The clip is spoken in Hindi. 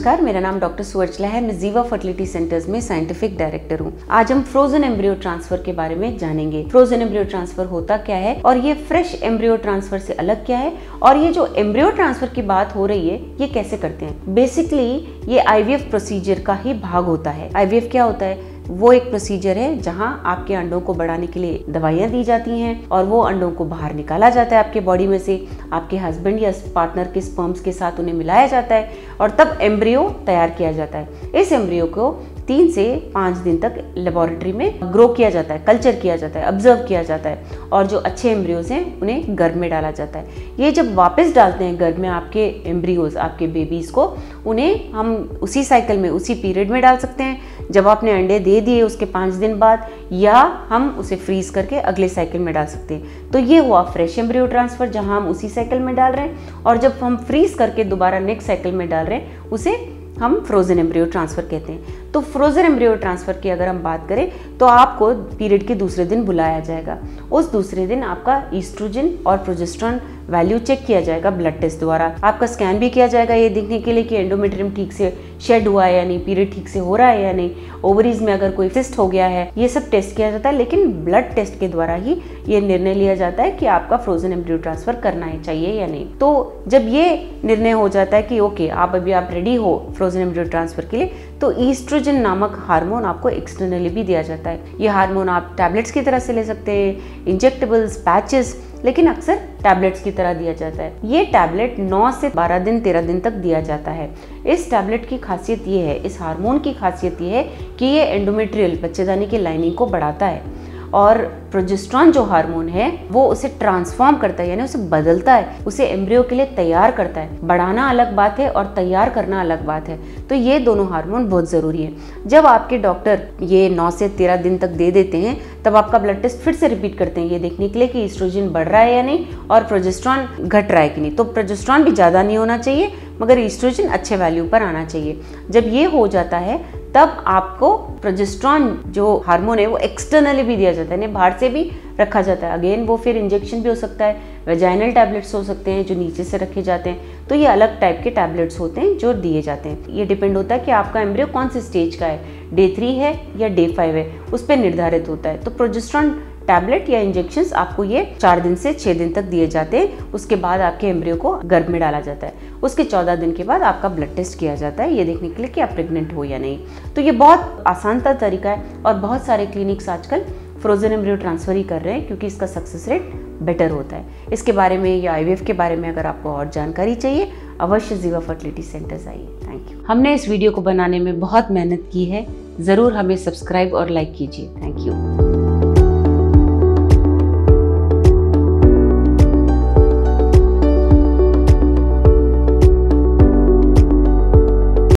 नमस्कार, मेरा नाम डॉक्टर सुवर्चला है। मैं जीवा फर्टिलिटी सेंटर्स में साइंटिफिक डायरेक्टर हूँ। आज हम फ्रोजन एम्ब्रियो ट्रांसफर के बारे में जानेंगे। फ्रोजन एम्ब्रियो ट्रांसफर होता क्या है और ये फ्रेश एम्ब्रियो ट्रांसफर से अलग क्या है, और ये जो एम्ब्रियो ट्रांसफर की बात हो रही है ये कैसे करते हैं। बेसिकली ये आईवीएफ प्रोसीजर का ही भाग होता है। आईवीएफ क्या होता है? वो एक प्रोसीजर है जहां आपके अंडों को बढ़ाने के लिए दवाइयां दी जाती हैं और वो अंडों को बाहर निकाला जाता है आपके बॉडी में से। आपके हस्बैंड या पार्टनर के स्पर्म्स के साथ उन्हें मिलाया जाता है और तब एम्ब्रियो तैयार किया जाता है। इस एम्ब्रियो को 3 से 5 दिन तक लेबोरेटरी में ग्रो किया जाता है, कल्चर किया जाता है, ऑब्जर्व किया जाता है और जो अच्छे एम्ब्रियोज हैं उन्हें गर्भ में डाला जाता है। ये जब वापस डालते हैं गर्भ में आपके एम्ब्रियोज, आपके बेबीज को, उन्हें हम उसी साइकिल में, उसी पीरियड में डाल सकते हैं जब आपने अंडे दे दिए उसके 5 दिन बाद, या हम उसे फ्रीज करके अगले साइकिल में डाल सकते हैं। तो ये हुआ फ्रेश एम्ब्रियो ट्रांसफर जहां हम उसी साइकिल में डाल रहे हैं, और जब हम फ्रीज करके दोबारा नेक्स्ट साइकिल में डाल रहे हैं उसे हम फ्रोजन एम्ब्रियो ट्रांसफर कहते हैं। तो फ्रोजन एम्ब्रियो ट्रांसफर की अगर हम बात करें तो आपको पीरियड के दूसरे दिन बुलाया जाएगा। उस दूसरे दिन आपका ईस्ट्रोजन और प्रोजेस्टेरोन वैल्यू चेक किया जाएगा ब्लड टेस्ट द्वारा। आपका स्कैन भी किया जाएगा ये देखने के लिए कि एंडोमेट्रियम ठीक से शेड हुआ है या नहीं, पीरियड ठीक से हो रहा है या नहीं, ओवरीज में अगर कोई सिस्ट हो गया है, ये सब टेस्ट किया जाता है। लेकिन ब्लड टेस्ट के द्वारा ही ये निर्णय लिया जाता है कि आपका फ्रोजन एम्ब्रियो ट्रांसफर करना है चाहिए या नहीं। तो जब ये निर्णय हो जाता है कि ओके आप रेडी हो फ्रोजन एम्ब्रियो ट्रांसफर के लिए, तो ईस्ट्रोजन नामक हार्मोन आपको एक्सटर्नली भी दिया जाता है। ये हार्मोन आप टैबलेट्स की तरह से ले सकते हैं, इंजेक्टेबल्स, पैचेस, लेकिन अक्सर टैबलेट्स की तरह दिया जाता है। ये टैबलेट 9 से 12 दिन 13 दिन तक दिया जाता है। इस टैबलेट की खासियत ये है, इस हार्मोन की खासियत ये है कि ये एंडोमेट्रियल बच्चेदानी की लाइनिंग को बढ़ाता है, और प्रोजेस्टेरोन जो हार्मोन है वो उसे ट्रांसफॉर्म करता है, यानी उसे बदलता है, उसे एम्ब्रियो के लिए तैयार करता है। बढ़ाना अलग बात है और तैयार करना अलग बात है। तो ये दोनों हार्मोन बहुत ज़रूरी है। जब आपके डॉक्टर ये 9 से 13 दिन तक दे देते हैं तब आपका ब्लड टेस्ट फिर से रिपीट करते हैं ये देखने के लिए कि ईस्ट्रोजन बढ़ रहा है या नहीं और प्रोजेस्टेरोन घट रहा है कि नहीं। तो प्रोजेस्टेरोन भी ज़्यादा नहीं होना चाहिए मगर ईस्ट्रोजन अच्छे वैल्यू पर आना चाहिए। जब ये हो जाता है तब आपको प्रोजेस्टेरोन जो हार्मोन है वो एक्सटर्नली भी दिया जाता है, यानी बाहर से भी रखा जाता है। अगेन वो फिर इंजेक्शन भी हो सकता है, वेजाइनल टैबलेट्स हो सकते हैं जो नीचे से रखे जाते हैं। तो ये अलग टाइप के टैबलेट्स होते हैं जो दिए जाते हैं। ये डिपेंड होता है कि आपका एम्ब्रियो कौन से स्टेज का है, डे 3 है या डे 5 है, उस पर निर्धारित होता है। तो प्रोजेस्टेरोन टैबलेट या इंजेक्शंस आपको ये 4 दिन से 6 दिन तक दिए जाते हैं। उसके बाद आपके एम्ब्रियो को गर्भ में डाला जाता है। उसके 14 दिन के बाद आपका ब्लड टेस्ट किया जाता है ये देखने के लिए कि आप प्रेग्नेंट हो या नहीं। तो ये बहुत आसान तरीका है और बहुत सारे क्लिनिक्स आजकल फ्रोजन एम्ब्रियो ट्रांसफर ही कर रहे हैं क्योंकि इसका सक्सेस रेट बेटर होता है। इसके बारे में या आईवीएफ के बारे में अगर आपको और जानकारी चाहिए अवश्य जीवा फर्टिलिटी सेंटर्स आइए। Thank you. हमने इस वीडियो को बनाने में बहुत मेहनत की है, ज़रूर हमें सब्सक्राइब और लाइक कीजिए। Thank you.